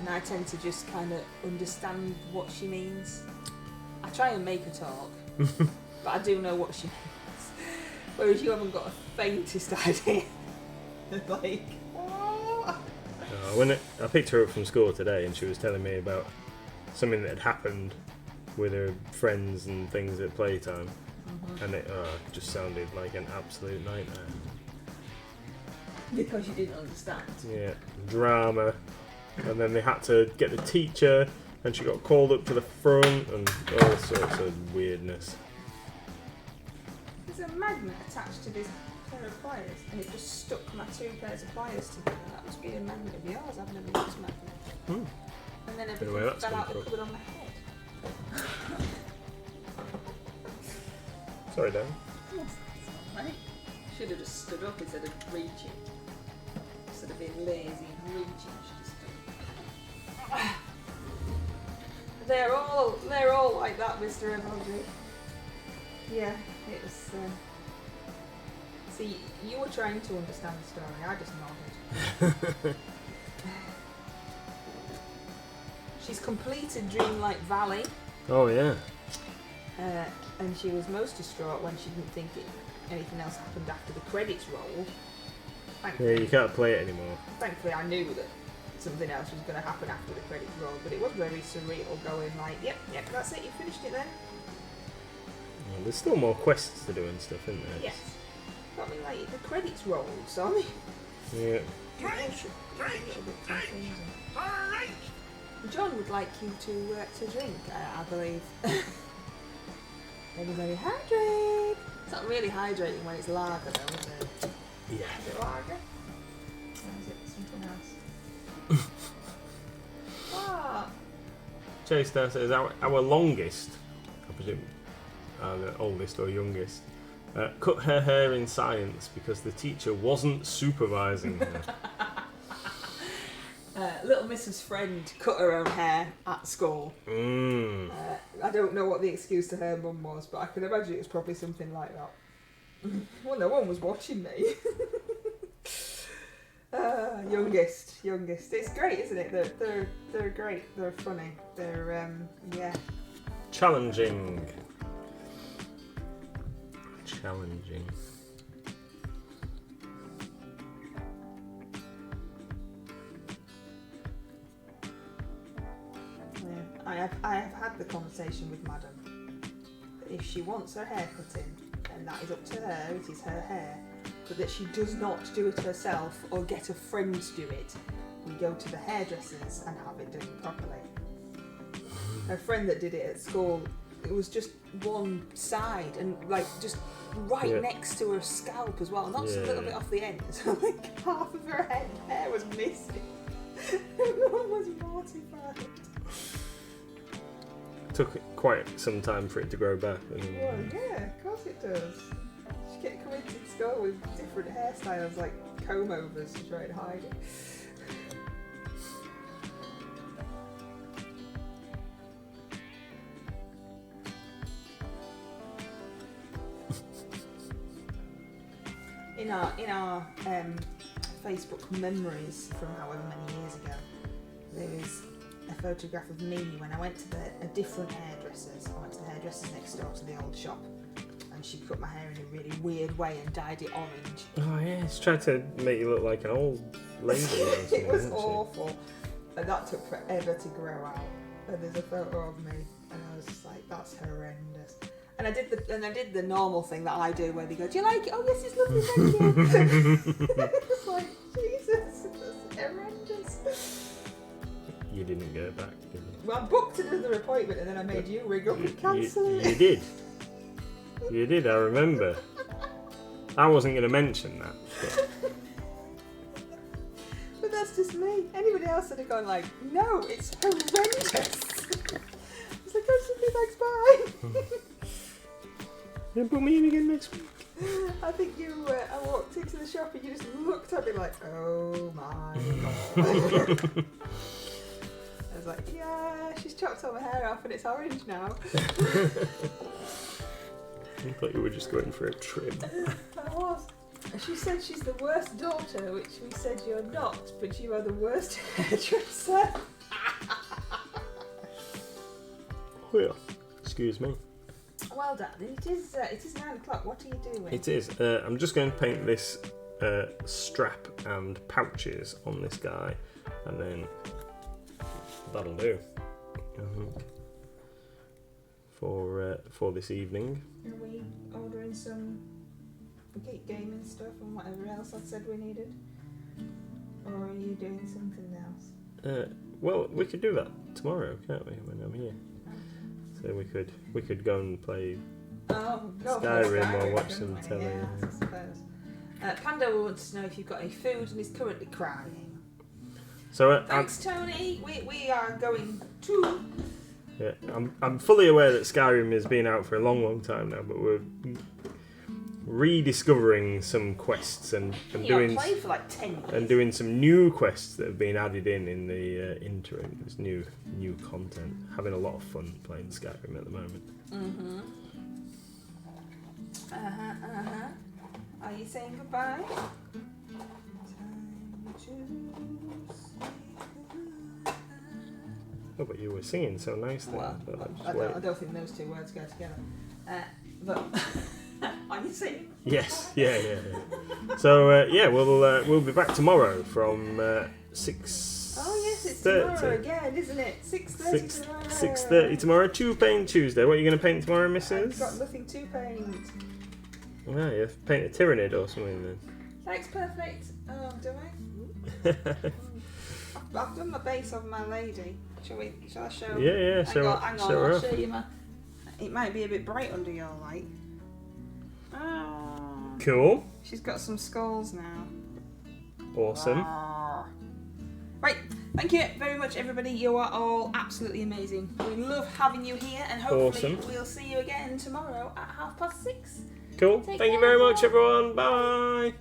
And I tend to just kind of understand what she means. I try and make her talk, but I do know what she means. Whereas you haven't got a faintest idea. Like, oh. When I picked her up from school today and she was telling me about something that had happened with her friends and things at playtime, and it just sounded like an absolute nightmare. Because you didn't understand. Yeah, drama, and then they had to get the teacher, and she got called up to the front, and all sorts of weirdness. There's a magnet attached to this pair of pliers, and it just stuck my 2 pairs of pliers together. That must be a magnet of yours. I've never used a magnet. Hmm. And then Anyway, everything that's fell out the come cupboard on my head. Sorry, Dan. Right. Should have just stood up instead of reaching. Instead of being lazy and reaching, should have stood up. They're all like that, Mr MLG. Yeah, it was. See, you were trying to understand the story. I just nodded. She's completed Dreamlight Valley. Oh yeah. And she was most distraught when she didn't think anything else happened after the credits rolled. Yeah, you can't play it anymore. Thankfully, I knew that something else was going to happen after the credits rolled, but it was very surreal going like, yep, that's it, you finished it then. Well, there's still more quests to do and stuff, isn't there? Yes. But I mean, like, the credits rolled, so I mean... Yeah. John would like you to drink, I believe. Everybody hydrate! It's not really hydrating when it's lager though, is it? Yeah. Is it lager? Or is it something else? Ah! Chase Star says our longest, I presume, the oldest or youngest, cut her hair in science because the teacher wasn't supervising her. Little Mrs. Friend cut her own hair at school. I don't know what the excuse to her mum was, but I can imagine it was probably something like that. Well, no one was watching me. Youngest. It's great, isn't it? They're great. They're funny. They're yeah. Challenging. I have had the conversation with Madam. If she wants her hair cut in, then that is up to her, it is her hair. But that she does not do it herself or get a friend to do it. We go to the hairdressers and have it done properly. Her friend that did it at school, it was just one side and like just right next to her scalp as well, not just a little bit off the end. So like half of her hair was missing. Everyone was mortified. Took quite some time for it to grow back. Well, yeah, of course it does. She kept coming to school with different hairstyles, like comb overs to try and hide it. In our Facebook memories from however many years ago, there is a photograph of me when I went to a different hairdresser's. I went to the hairdresser's next door to the old shop, and she cut my hair in a really weird way and dyed it orange. Oh yeah, she's tried to make you look like an old lady. It was awful, and that took forever to grow out. And there's a photo of me, and I was just like, that's horrendous. And I did the normal thing that I do, where they go, "Do you like it? Oh yes, it's lovely, thank you." It's like, Jesus, that's horrendous. You didn't go back, did you? Well, I booked another appointment, and then I made you ring up and cancel it. You did. You did. I remember. I wasn't going to mention that. But that's just me. Anybody else would have gone like, "No, it's horrendous." It's like, "Oh, somebody thanks, bye." Yeah, put me in again next week. I think I walked into the shop and you just looked at me like, "Oh my god." I was like, yeah, she's chopped all my hair off and it's orange now. I thought you were just going for a trim. I was. And she said she's the worst daughter, which we said you're not, but you are the worst hairdresser. Oh yeah. Excuse me. Well, darling, it is 9 o'clock. What are you doing? It is. I'm just going to paint this strap and pouches on this guy, and then that'll do. For this evening. Are we ordering some gaming stuff and whatever else I said we needed? Or are you doing something else? Well, we could do that tomorrow, can't we? When I'm here, so we could go and play Skyrim or watch some telly. Yeah, I suppose. Panda wants to know if you've got any food and is currently crying. So thanks, Tony. We are going to. Yeah, I'm fully aware that Skyrim has been out for a long time now, but we're rediscovering some quests and doing played for like 10 years. And doing some new quests that have been added in the interim. There's new content. Having a lot of fun playing Skyrim at the moment. Are you saying goodbye? Oh, but you were singing so nicely. Well, I don't think those two words go together. But are you singing? Yes, yeah. So we'll be back tomorrow from 6. Oh yes, it's tomorrow again, isn't it? 6:30 tomorrow. 6:30 tomorrow. 2 paint Tuesday. What are you going to paint tomorrow, Mrs? I've got nothing to paint. Well, you have to paint a Tyrannid or something then. Thanks, perfect. Oh, do I? I've done my base of my lady. Shall I show? Yeah. Hang on, show I'll show you my. It might be a bit bright under your light. Oh. Cool. She's got some skulls now. Awesome. Right, thank you very much, everybody. You are all absolutely amazing. We love having you here, and hopefully we'll see you again tomorrow at 6:30. Cool. Thank you very much, everyone. Bye.